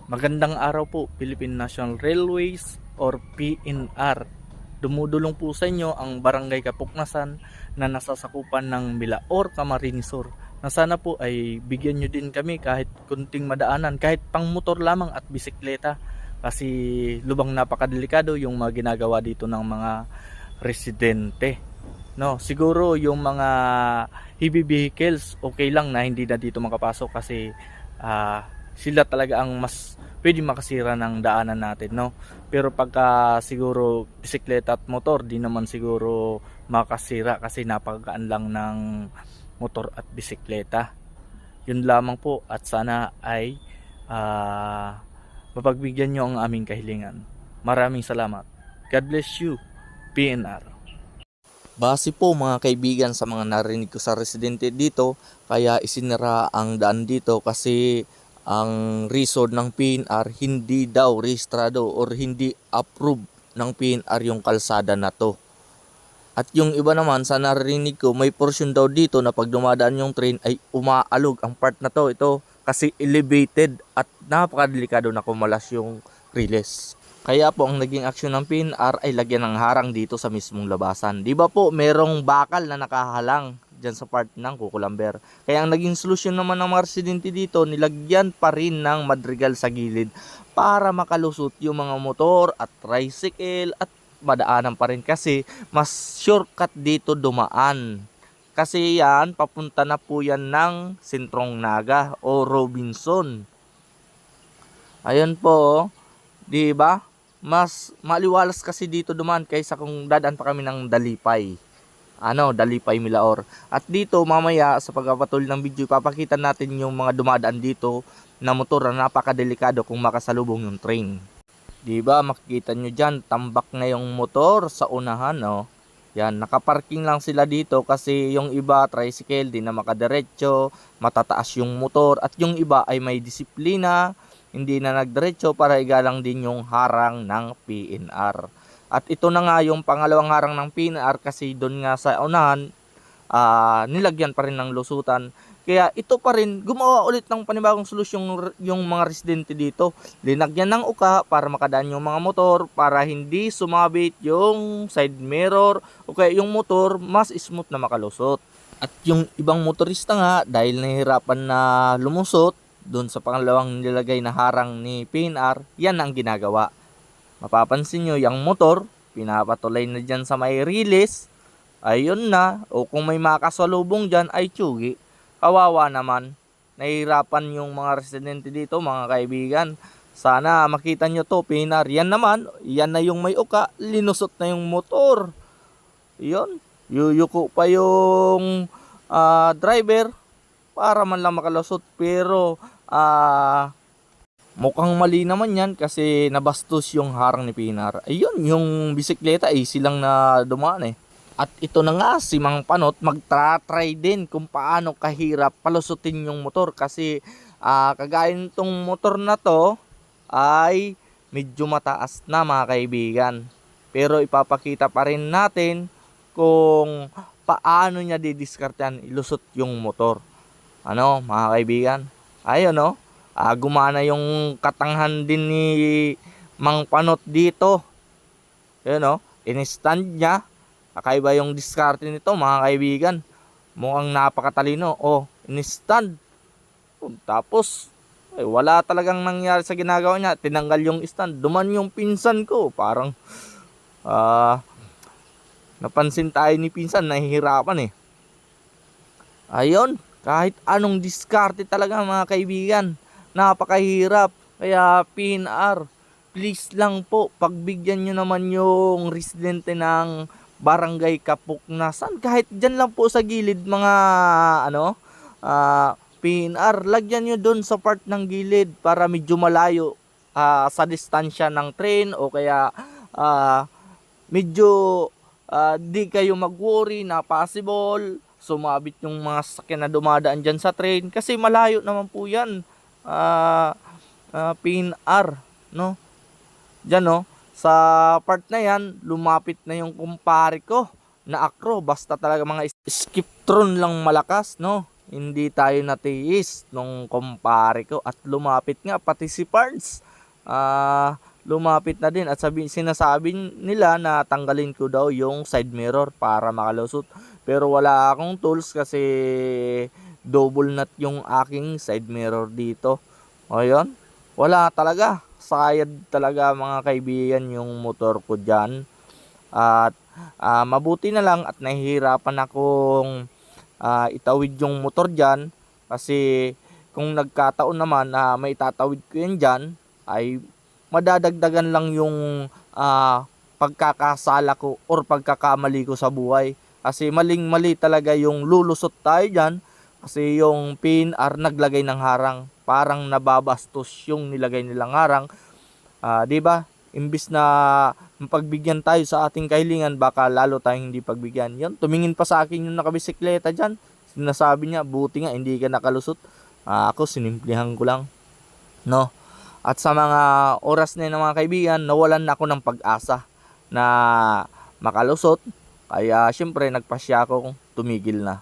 Magandang araw po, Philippine National Railways or PNR. Dumudulong po sa inyo ang Barangay Kapuknasan na nasasakupan ng Milaor, Camarines Sur. Na sana po ay bigyan nyo din kami kahit kunting madaanan, kahit pang motor lamang at bisikleta. Kasi lubang napakadelikado yung mga ginagawa dito ng mga residente. No, siguro yung mga heavy vehicles okay lang na hindi na dito makapasok kasi sila talaga ang mas pwede makasira ng daanan natin, no? Pero pagka siguro bisikleta at motor, di naman siguro makasira kasi napakagaan lang ng motor at bisikleta. Yun lamang po at sana ay mapagbigyan nyo ang aming kahilingan. Maraming salamat. God bless you, PNR. Base po mga kaibigan sa mga narinig ko sa residente dito, kaya isinara ang daan dito kasi ang reason ng PNR hindi daw rehistrado or hindi approved ng PNR yung kalsada na to. At yung iba naman sa narinig ko, may portion daw dito na pag dumadaan yung train ay umaalog ang part na to. Ito kasi elevated at napakadelikado na kumalas yung riles. Kaya po ang naging aksyon ng PNR ay lagyan ng harang dito sa mismong labasan. Di ba po merong bakal na nakahalang dyan sa part ng Kukulamber. Kaya ang naging solusyon naman ng mga residente dito, nilagyan pa rin ng madrigal sa gilid para makalusot yung mga motor at tricycle at madaanan pa rin kasi mas shortcut dito dumaan. Kasi yan, papunta na po yan ng Sentrong Naga o Robinson. Ayun po, di ba? Mas maliwalas kasi dito dumaan kaysa kung dadaan pa kami ng Dalipay. Dalipay Milaor. At dito mamaya sa pagpapatuloy ng video, ipapakita natin yung mga dumadaan dito na motor na napakadelikado kung makasalubong yung train. Diba makikita nyo dyan, tambak na yung motor sa unahan, no? Yan, nakaparking lang sila dito kasi yung iba tricycle di na makadiretso, matataas yung motor at yung iba ay may disiplina, hindi na nagdiretso para igalang din yung harang ng PNR. At ito na nga yung pangalawang harang ng PNR kasi doon nga sa unahan, nilagyan pa rin ng lusutan. Kaya ito pa rin, gumawa ulit ng panibagong solusyon yung mga residente dito. Linagyan ng uka para makadaan yung mga motor para hindi sumabit yung side mirror o kaya yung motor mas smooth na makalusot. At yung ibang motorista nga dahil nahihirapan na lumusot doon sa pangalawang nilagay na harang ni PNR, yan ang ginagawa. Mapapansin nyo, yung motor, pinapatulay na dyan sa may release. Ayun na. O kung may makasalubong dyan, ay tsugi. Kawawa naman. Nahihirapan yung mga residente dito, mga kaibigan. Sana makita nyo to, PNR. Yan naman, yan na yung may uka. Linusot na yung motor. Yun. Yuyuko pa yung driver para man lang makalusot. Pero, mukhang mali naman yan kasi nabastos yung harang ni PNR. Ayun, yung bisikleta ay silang na dumaan eh. At ito na nga si Mang Panot magtra-try din kung paano kahirap palusutin yung motor kasi kagaya nitong motor na to ay medyo mataas na mga kaibigan. Pero ipapakita pa rin natin kung paano niya didiskartehan ilusot yung motor. Mga kaibigan? Ayun gumana yung katanghan din ni Mang Panot dito. Yun in-stand niya. Kakaiba yung diskarte nito mga kaibigan. Mukhang napakatalino. In-stand. Tapos wala talagang nangyari sa ginagawa niya. Tinanggal yung stand. Duman yung pinsan ko. Parang napansin tayo ni pinsan. Nahihirapan eh. Ayun. Kahit anong diskarte talaga mga kaibigan. Napakahirap. Kaya PNR, please lang po, pagbigyan nyo naman yung residente ng Barangay Kapuknasan. Kahit dyan lang po sa gilid mga PNR, lagyan nyo dun sa part ng gilid para medyo malayo sa distansya ng train o kaya medyo di kayo mag-worry na possible sumabit yung mga sasakyan na dumadaan dyan sa train kasi malayo naman po yan. PNR Diyan sa part na yan lumapit na yung kumpare ko na akro basta talaga mga skiptron lang malakas hindi tayo natiis nung kumpare ko at lumapit nga pati si Pards. Lumapit na din at sinasabi nila na tanggalin ko daw yung side mirror para makalusot. Pero wala akong tools kasi double nut yung aking side mirror dito. O yun, wala talaga. Sayad talaga mga kaibigan yung motor ko dyan. At mabuti na lang at nahihirapan akong itawid yung motor dyan. Kasi kung nagkataon naman na may tatawid ko yan dyan, ay madadagdagan lang yung pagkakasala ko or pagkakamali ko sa buhay. Kasi maling-mali talaga yung lulusot tayo dyan. Kasi yung PNR naglagay ng harang. Parang nababastos yung nilagay nilang harang. 'Di ba? Imbis na pagbigyan tayo sa ating kahilingan, baka lalo tayong hindi pagbigyan. Yun, tumingin pa sa akin yung nakabisikleta dyan. Sinasabi niya, buti nga hindi ka nakalusot. Ako, sinimplihan ko lang. No? At sa mga oras na yun, mga kaibigan, nawalan na ako ng pag-asa na makalusot. Kaya syempre nagpasya ako tumigil na.